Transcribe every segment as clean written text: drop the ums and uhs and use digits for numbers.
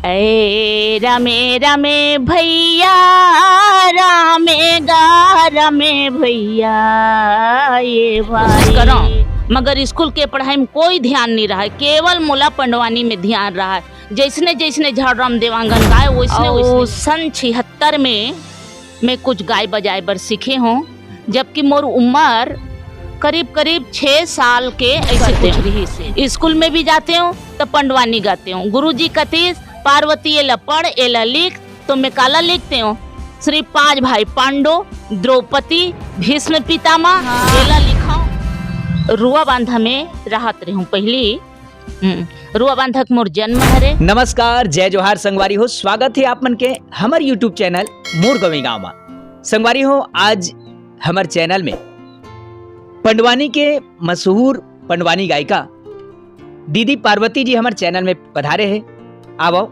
ए रामे रामे भैया रामे गा रामे भैया ये भाई करो। मगर स्कूल के पढ़ाई में कोई ध्यान नहीं रहा है, केवल मोला पंडवानी में ध्यान रहा है। जैसने जैसने झाड़राम देवांगन गाए वैसने सन 76 में मैं कुछ गाय बजाए बर सीखे हूँ, जबकि मोर उम्र करीब करीब 6 साल के ऐसे कुछ रही से। स्कूल में भी जाते हूँ तो पंडवानी गाते हूँ। गुरुजी कतीस पार्वती एला पढ़ एला लिख तो मैं काला लिखते हूँ। श्री 5 भाई पांडो द्रौपदी भीष्म पितामह एला लिखा। रुआ बांधा में राहत रही हूँ पहली। रुआ बांधक मोर जन्म हरे। नमस्कार, जय जोहार संगवारी हो। स्वागत है आप मन के हमार यूट्यूब चैनल मोर गवी गाँव में। संगवारी हो, आज हमार चैनल में पंडवानी के मशहूर पंडवानी गायिका दीदी पार्वती जी हमारे चैनल में पधारे हैं। आओ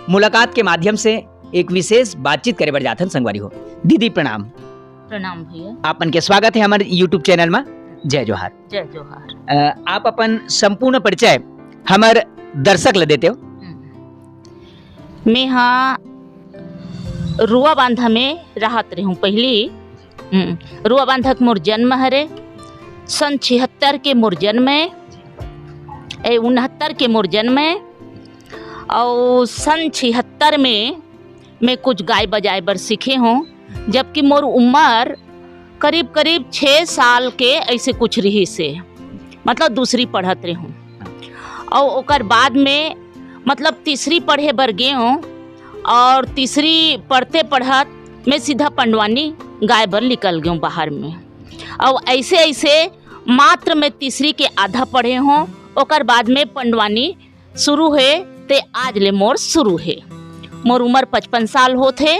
मुलाकात के माध्यम से एक विशेष बातचीत करे बर जाथन। संगवारी हो, दीदी प्रणाम। प्रणाम भैया। आपन के स्वागत है हमारे यूट्यूब चैनल में। जय जोहार। जय जोहार। आप अपन संपूर्ण परिचय हमारे दर्शक ले देते हो। मैं हाँ रुआ बांधा में राहत रही हूँ पहली। रुआ बांधक मोर जन्म हरे। सन 76 के मोर जन्म है, 69 के मोर जन्म है। और सन 76 में मैं कुछ गाय बजाए बर सीखे हूँ, जबकि मोर उम्र करीब करीब 6 साल के ऐसे कुछ रही से, मतलब दूसरी पढ़त रही हूँ। और ओकर बाद में मतलब तीसरी पढ़े बर गए हूँ, और तीसरी पढ़ते पढ़त मैं सीधा पंडवानी गाय बर निकल गई हूँ बाहर में। और ऐसे ऐसे मात्र मैं तीसरी के आधा पढ़े हूँ। ओकर बाद में पंडवानी शुरू है ते आज ले मोर शुरू है। मोर उम्र 55 साल होते।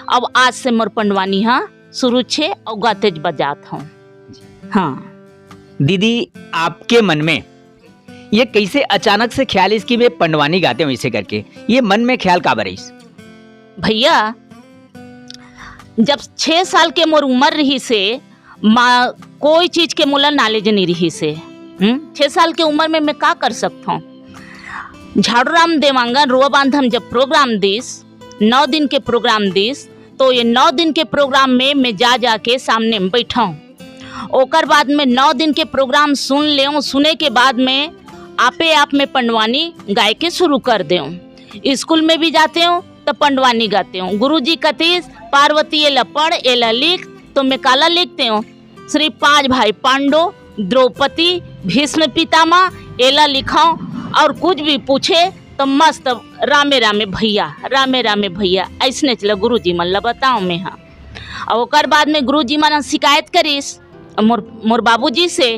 अब आज से मोर पंडवानी हाँ शुरू छे और गातेज बजात हूँ। हाँ दीदी, आपके मन में ये कैसे अचानक से ख्याल इसकी मैं पंडवानी गाते हूँ इसे करके, ये मन में ख्याल का बरिस? भैया, जब 6 साल के मोर उम्र रही से माँ कोई चीज के मोला नॉलेज नहीं रही से। 6 साल के उम्र में मैं का कर सकता हूँ। झाड़ूराम देवांगन रुआ बांधम जब प्रोग्राम दिस 9 दिन के प्रोग्राम दिस, तो ये 9 दिन के प्रोग्राम में मैं जा के सामने में बैठा हूँ। ओकर बाद में 9 दिन के प्रोग्राम सुन ले। सुने के बाद में आपे आप में पंडवानी गाय के शुरू कर दे। स्कूल में भी जाते हूँ तो पंडवानी गाते हूँ। गुरुजी कतीस पार्वती एला पढ़ एला लिख तो मैं काला लिखते हूँ। श्री 5 भाई पांडो द्रौपदी भीष्म पितामह एला लिखाओ। और कुछ भी पूछे तो मस्त रामे रामे भैया ऐसने चला गुरुजी मन ला बताओ मैं। हाँ और ओकर बाद में गुरुजी मन शिकायत करीस मोर बाबूजी से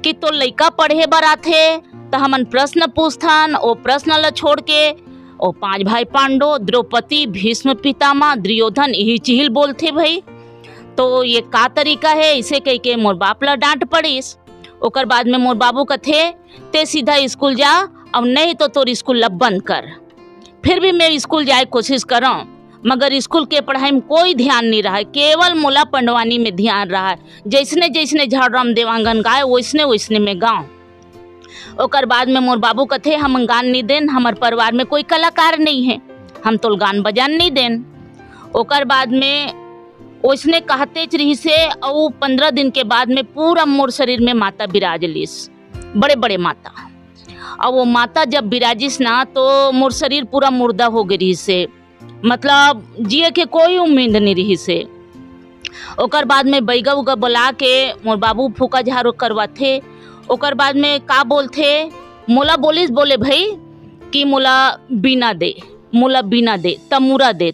कि तो लइका पढ़े बर आथे तो हमन प्रश्न पूछथन। ओ प्रश्न ला छोड़ के ओ 5 भाई पांडो द्रौपदी भीष्म पितामह दुर्योधन यही चिहिल बोलथे भाई। तो ये का तरीका है, इसे कह के मोर बाप ला डांट पड़ीस। ओकर बाद में मोर बाबू कथे ते सीधा स्कूल जा, अब नहीं तो तोर स्कूल ला बंद कर। फिर भी मैं स्कूल जाए कोशिश करूँ, मगर स्कूल के पढ़ाई में कोई ध्यान नहीं रहा है, केवल मोला पंडवानी में ध्यान रहा है। जैसने जैसने झाड़राम देवांगन गाए वैसने वैसने में गाँव। ओकर बाद में मोर बाबू कथे हम गान नहीं देन, हमार परिवार में कोई कलाकार नहीं है, हम तो गान बजान नहीं देन। ओकर बाद में उसने कहते रही से। और 15 दिन के बाद में पूरा मोर शरीर में माता बिराज लीस, बड़े बड़े माता। और वो माता जब बिराजिस ना तो मोर शरीर पूरा मुर्दा हो गई से, मतलब जिए के कोई उम्मीद नहीं रही से। ओकर बाद में बैगा उगा बुला के मोर बाबू फूका झाड़ू करवाथे। ओकर बाद में का बोलथे, मोला बोले भाई कि मोला बीना दे, तमूरा दे।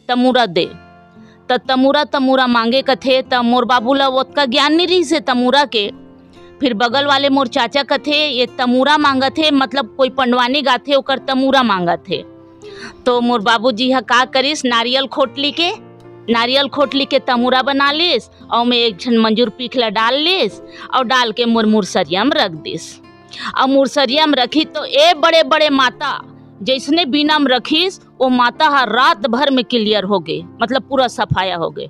त तमूरा मांगे कथे। त मोर बाबू ला ओतका ज्ञान नहीं रही से तमूरा के। फिर बगल वाले मोर चाचा कथे ये तमूरा मांगा थे, मतलब कोई पंडवानी गाथे ओकर तमूरा मांगा थे। तो मोर बाबूजी हा का करिस, नारियल खोटली के तमूरा बना लिस और मैं एक झन मंजूर पीखला डाल लिस और डाल के मोर मुरसरिया में रख दिस। और मुरसरिया में रखी तो ए बड़े बड़े माता जैसने बीना में रखीस वो माता हर रात भर में क्लियर हो गए, मतलब पूरा सफाया हो गए।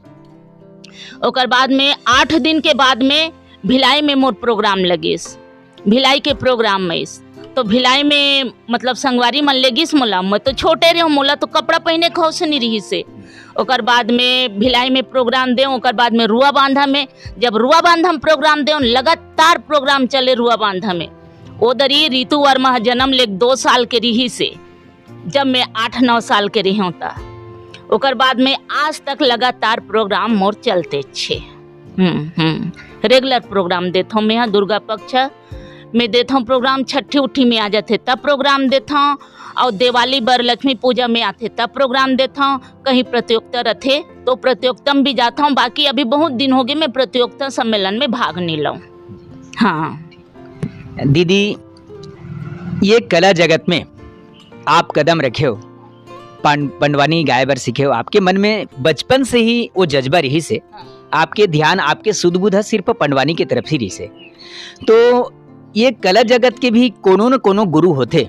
ओकर बाद में 8 दिन के बाद में भिलाई में मोर प्रोग्राम लगीस। भिलाई के प्रोग्राम में तो भिलाई में मतलब संगवारी मन लेगिस मोला, मैं तो छोटे रहे मोला तो कपड़ा पहने खौस नहीं रही से। ओकर बाद में भिलाई में प्रोग्राम दे, ओकर बाद में रुआ बांधा में, जब रुआ बांधा में प्रोग्राम दे, लगातार प्रोग्राम चले रुआ बांधा में। उधर ही रितु वर्मा जन्म ले 2 साल के रही से, जब मैं 8-9 साल के रही हूँ ता ओकर बाद में आज तक लगातार प्रोग्राम मोर चलते छे। रेगुलर प्रोग्राम देता हूँ मैं यहाँ दुर्गा पक्ष में देता हूँ प्रोग्राम, छठी उठी में आ जाते तब प्रोग्राम देता हूँ, और दिवाली बर लक्ष्मी पूजा में आते तब प्रोग्राम देता हूँ। कहीं प्रतियोगिता रहते तो प्रतियोगिता में भी जाता हूँ। बाकी अभी बहुत दिन हो गए मैं प्रतियोगिता सम्मेलन में भाग नहीं लूँ। हाँ दीदी, ये कला जगत में आप कदम रखे हो, पंडवानी गाय बर सीखे हो, आपके मन में बचपन से ही वो जज्बा रही से, आपके ध्यान आपके सुध बुध सिर्फ पंडवानी की तरफ ही रही से। तो ये कला जगत के भी कोनो न कोनो गुरु होते,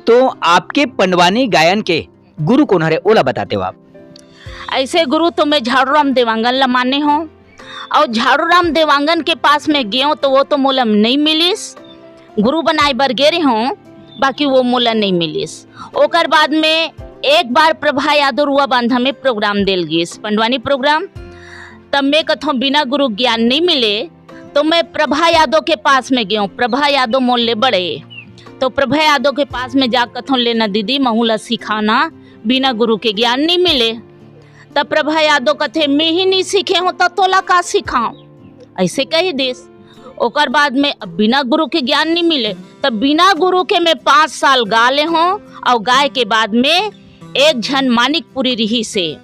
तो आपके पंडवानी गायन के गुरु कौन हरे ओला बताते हो आप? ऐसे गुरु तो मैं झाड़ूराम देवांगन ला माने हूँ, और झाड़ूराम देवांगन के पास में गए तो वो तो मोला नहीं मिलिस। गुरु बनाए बर गे रही हूँ, बाकी वो मोला नहीं मिलिस। ओकर बाद में एक बार प्रभा यादव रुआ बांधा में प्रोग्राम देल गिस, पंडवानी प्रोग्राम। तब मैं कथों बिना गुरु ज्ञान नहीं मिले, तो मैं प्रभा यादव के पास में गई। प्रभा यादव मोल ले बड़े, तो प्रभा यादव के पास में जा कथों लेना दीदी महूला सिखाना, बिना गुरु के ज्ञान नहीं मिले। तब प्रभा यादव कथे मैं ही नहीं सीखे हूँ तो तोला का सिखाऊं, ऐसे कही देस। ओकर बाद में बिना गुरु के ज्ञान नहीं मिले, तब बिना गुरु के मैं 5 साल गा ले हूँ। और गाय के बाद में एक झन मानिकपुरी रही से,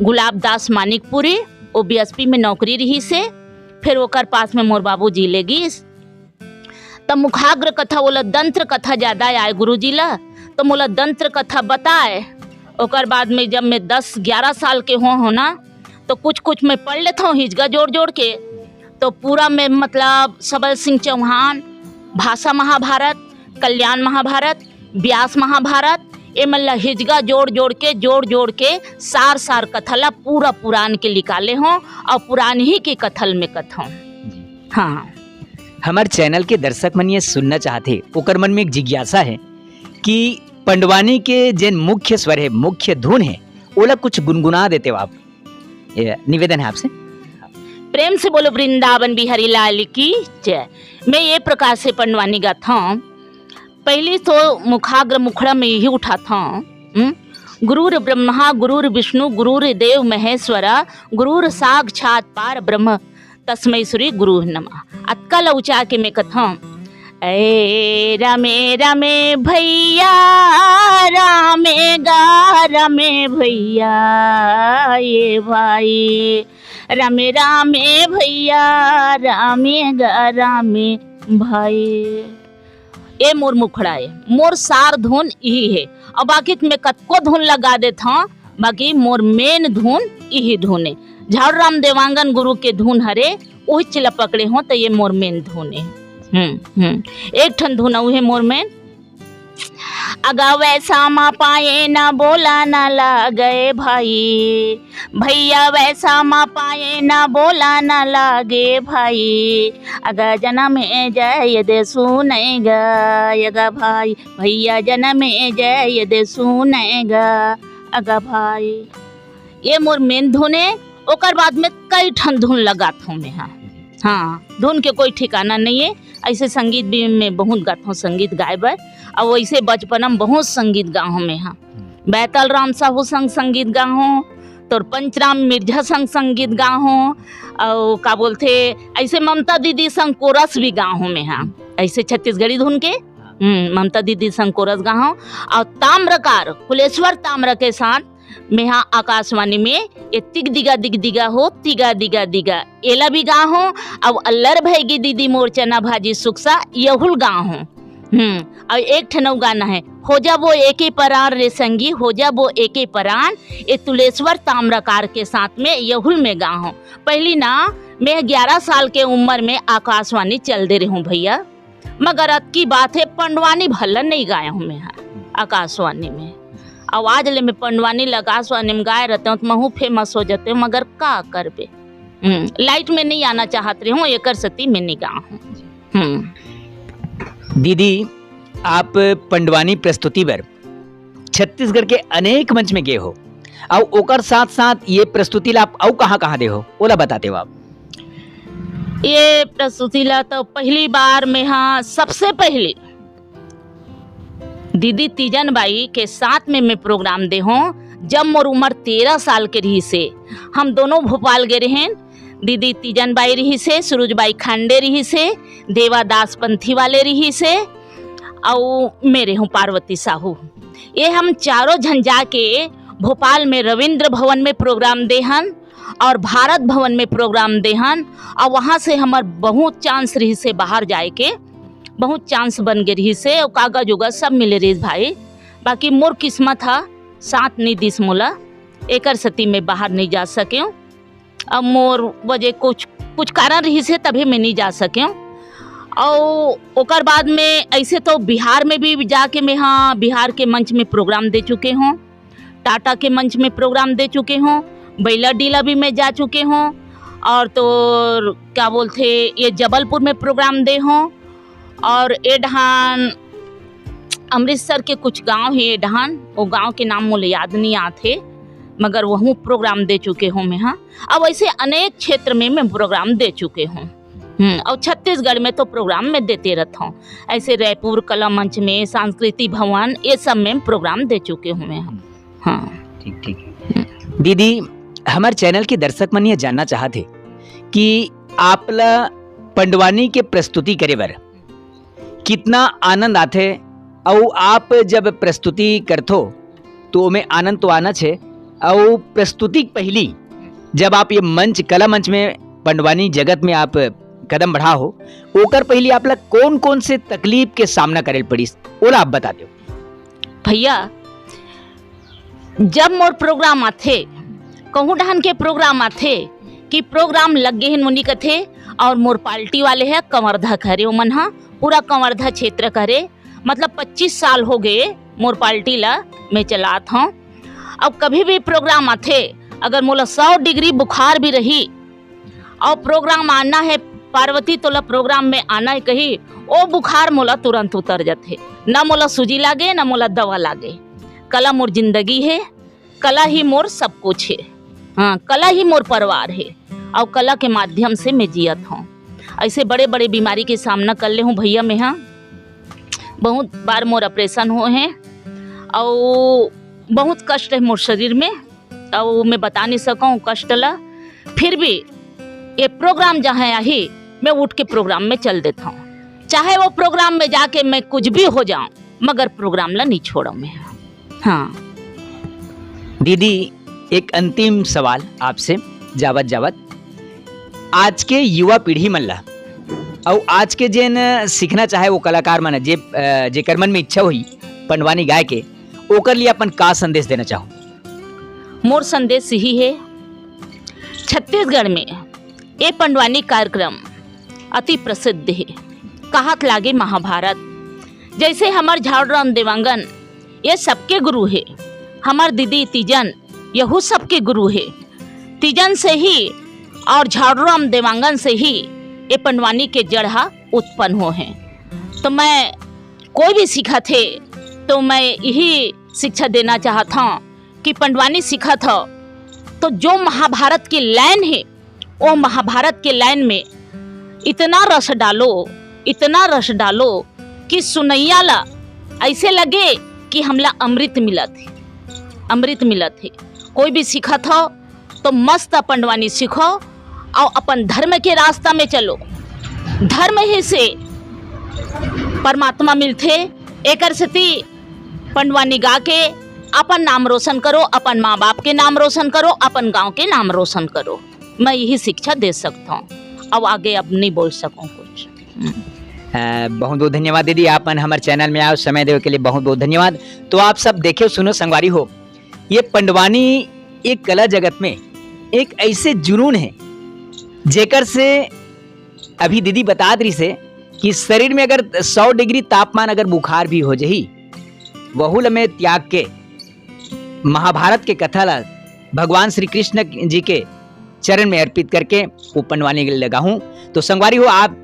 गुलाब दास मानिकपुरी, वो बीएसपी में नौकरी रही से। फिर ओकर पास में मोर बाबू जी ले गिस, तब मुखाग्र कथा बोला दंत्र कथा ज्यादा आए गुरुजी ला, तो मोला दंत्र कथा बताए। ओकर बाद में जब मैं 10-11 साल के हो ना, तो कुछ मैं पढ़ लेता हूँ हिजगा जोड़ जोड़ के। तो पूरा में मतलब सबल सिंह चौहान, भाषा महाभारत, कल्याण महाभारत, व्यास महाभारत, ये मतलब हिजगा जोड़ के सार कथला पूरा पुराण के निकाले हों, और पुराण ही के कथल में कथों। हाँ, हमारे चैनल के दर्शक मन ये सुनना चाहते, ओकर मन में एक जिज्ञासा है कि पंडवानी के जिन मुख्य स्वर है, मुख्य धुन है, ओला कुछ गुनगुना देते हो आप? ये निवेदन है आपसे। प्रेम से बोलो वृंदावन बिहारी लाल की जय। मैं ये प्रकार से पंडवानी गाता हूँ। पहले तो मुखाग्र मुखड़ा में यही उठाता हूँ, गुरुर ब्रह्मा गुरुर विष्णु गुरुर देव महेश्वरा गुरुर साक्षात पार ब्रह्म तस्मै श्री गुरु नमः। अतकल उचा के मैं कथा, ए रामे रामे भैया रामे गा रामे भैया ये भाई, रामे रामे भैया रामे गा रामे भाई। ये मोर मुखड़ा है, मोर सार धुन यही है। और बाकी मैं कतको धुन लगा देता हूँ, बाकी मोर मेन धुन यही धुन है। झाड़ूराम देवांगन गुरु के धुन हरे वही चिला पकड़े हो, तो ये मोर मेन धुन है। एक ठन धुन है मोर मेन। अगा वैसा मा पाए ना बोला ना लागे भाई, भैया वैसा मा पाए ना बोला ना लागे भाई। अगा जन्म जय दे सुनेगा अगा भाई, भैया जन्म जय दे सुनेगा अगा भाई। ये मोर मेन धुन है। ओकर बाद में कई ठन धुन लगाता हूँ मैं। हाँ, धुन के कोई ठिकाना नहीं है। ऐसे संगीत भी मैं बहुत गाता हूँ, संगीत गाए बर। और वैसे बचपन में बहुत संगीत गा हूँ मैं। हाँ, बैतल राम साहू संग संगीत गा हूँ, तो पंचराम मिर्जा संग संगीत गा हूँ, और का बोलते ऐसे ममता दीदी संग कोरस भी गा हूँ मैं। हाँ, ऐसे छत्तीसगढ़ी धुन के ममता दीदी संग कोरस गा हूँ। और ताम्रकार कुलेश्वर ताम्र के साथ मैं यहाँ आकाशवाणी में ये तिग दिगा हो तिगा दिगा एला भी गा हूँ। अब अल्लर भैगी दीदी मोर चना भाजी सुखसा यहुल गा हूँ। और एक ठनऊ गाना है, हो जा वो एके परान रे संगी, हो जा वो एके परान, ये तुलेश्वर ताम्रकार के साथ में यहुल में गा हूँ। पहली ना मैं 11 साल के उम्र में आकाशवाणी चल दे रही हूँ भैया, मगर अब की बात है पंडवानी भल्ला नहीं गाया हूँ मैं आकाशवाणी में। आवाज ले मैं पंडवानी आकाशवाणी में गाए रहते हूँ तो महू फेमस हो जाते हूँ, मगर का करबे। लाइट में नहीं आना चाहते हूँ, एक सती में नहीं गा हूँ। दीदी, आप पंडवानी प्रस्तुति बर छत्तीसगढ़ के अनेक मंच में गए हो और ओकर साथ साथ ये प्रस्तुति ला आप कहाँ कहाँ दे हो ओला बताते हो आप। ये प्रस्तुति ला तो पहली बार में हाँ सबसे पहले दीदी तीजन बाई के साथ में मैं प्रोग्राम दे हूँ जब मोर उम्र 13 साल के रही से। हम दोनों भोपाल गए रहे, दीदी तीजन बाई रही से, सुरुज बाई खांडे रही से, देवादास पंथी वाले रही से और मेरे हूँ पार्वती साहू। ये हम चारों झंझा के भोपाल में रविंद्र भवन में प्रोग्राम देहन और भारत भवन में प्रोग्राम देहन और वहाँ से हमार बहुत चांस रही से बाहर जाए के, बहुत चांस बन गए रही से और कागज उगज सब मिले रही भाई। बाकी मोर किस्मत था साथ नहीं दिस मोला एकर सती में बाहर नहीं जा सके। अब मोर वजह कुछ कारण रही से तभी मैं नहीं जा सके। और ओकर बाद में ऐसे तो बिहार में भी जाके मैं हाँ बिहार के मंच में प्रोग्राम दे चुके हूँ, टाटा के मंच में प्रोग्राम दे चुके हूँ, बैला डीला भी मैं जा चुके हूँ और तो क्या बोलते ये जबलपुर में प्रोग्राम दे हूँ और एडहान अमृतसर के कुछ गांव है एडहान, वो गांव के नाम मुझे याद नहीं आते मगर वहाँ प्रोग्राम दे चुके हूँ मैं हाँ। अब ऐसे अनेक क्षेत्र में मैं प्रोग्राम दे चुके हूँ और छत्तीसगढ़ में तो प्रोग्राम में देते रहता हूँ। ऐसे रायपुर कला मंच में, सांस्कृतिक भवन, ये सब में प्रोग्राम दे चुके हूँ मैं हाँ। ठीक ठीक दीदी, हमारे चैनल के दर्शक मन ये जानना चाहते कि आपला पंडवानी के प्रस्तुति करे बर कितना आनंद आते और आप जब प्रस्तुति करथो तो में आनंद तो आना छे और प्रस्तुति पहली जब आप ये मंच कला मंच में पंडवानी जगत में आप कदम बढ़ा हो ओकर पहली आप ला कौन कौन से तकलीफ के सामना करे पड़ी ओला आप बता दो भैया। जब मोर प्रोग्राम आथे कहूँ ढान के प्रोग्राम आथे कि प्रोग्राम लग गए हैं मुनि कथे और मोर पार्टी वाले है कंवरधा करे मन हा पूरा कंवरधा क्षेत्र करे, मतलब 25 साल हो गए मोर पार्टी ला मैं चलात हूँ। अब कभी भी प्रोग्राम आथे अगर मोला 100 डिग्री बुखार भी रही और प्रोग्राम आना है पार्वती तोला प्रोग्राम में आना है कही ओ बुखार मोला तुरंत उतर जाते, ना मोला सूजी लागे ना मोला दवा लागे। कला मोर जिंदगी है, कला ही मोर सब कुछ है हाँ, कला ही मोर परिवार है और कला के माध्यम से मैं जियत हूँ। ऐसे बड़े बड़े बीमारी के सामना कर ले हूँ भैया मैं हाँ। बहुत बार मोर ऑपरेशन हुए हैं और बहुत कष्ट है मोर शरीर में और मैं बता नहीं सकूँ कष्ट ला, फिर भी ये प्रोग्राम जहाँ आई मैं उठ के प्रोग्राम में चल देता हूँ, चाहे वो प्रोग्राम में जाके मैं कुछ भी हो जाऊँ मगर प्रोग्राम ला नहीं छोड़ा मैं हाँ। दीदी एक अंतिम सवाल आपसे जावत जावत, आज के युवा पीढ़ी मन ला और आज के जेन सीखना चाहे वो कलाकार मन जेकर मन में इच्छा हुई पंडवानी गाय के ओकर लिए अपन का संदेश देना चाहो। मोर संदेश यही है, छत्तीसगढ़ में ये पंडवानी कार्यक्रम अति प्रसिद्ध है। कहत लागे महाभारत, जैसे हमार झाड़राम देवांगन ये सबके गुरु है, हमार दीदी तीजन यहू सबके गुरु है। तीजन से ही और झाड़राम देवांगन से ही ये पंडवानी के जड़हा उत्पन्न हो हैं। तो मैं कोई भी सीखा थे तो मैं यही शिक्षा देना चाहता हूँ कि पंडवानी सीखा था तो जो महाभारत की लाइन है वो महाभारत के लाइन में इतना रस डालो, इतना रस डालो कि सुनैया ला ऐसे लगे कि हमला अमृत मिला थे, अमृत मिला थे। कोई भी सीखा था तो मस्त पंडवानी सीखो और अपन धर्म के रास्ता में चलो, धर्म ही से परमात्मा मिलते। एकर सती पंडवानी गा के अपन नाम रोशन करो, अपन माँ बाप के नाम रोशन करो, अपन गांव के नाम रोशन करो। मैं यही शिक्षा दे सकता हूँ, अब आगे अब नहीं बोल सकूँ कुछ। बहुत बहुत धन्यवाद दीदी, आपन हमारे चैनल में आओ समय देवे के लिए बहुत बहुत धन्यवाद। तो आप सब देखियो सुनो संगवारी हो, ये पंडवानी एक कला जगत में एक ऐसे जुनून है जेकर से अभी दीदी बता रही से कि शरीर में अगर 100 डिग्री तापमान अगर बुखार भी हो जाही वहुल में त्याग के महाभारत के कथा ला भगवान श्री कृष्ण जी के चरण में अर्पित करके वो पंडवानी लगा हूँ। तो संगवारी हो, आप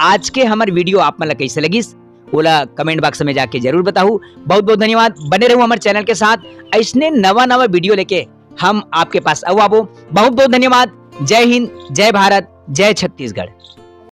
आज के हमारे वीडियो आप मतलब कैसे लगी ओला कमेंट बॉक्स में जाके जरूर बताऊ। बहुत बहुत धन्यवाद, बने रहो हमारे चैनल के साथ। ऐसने नवा नवा वीडियो लेके हम आपके पास आबो। बहुत बहुत धन्यवाद। जय हिंद, जय भारत, जय छत्तीसगढ़।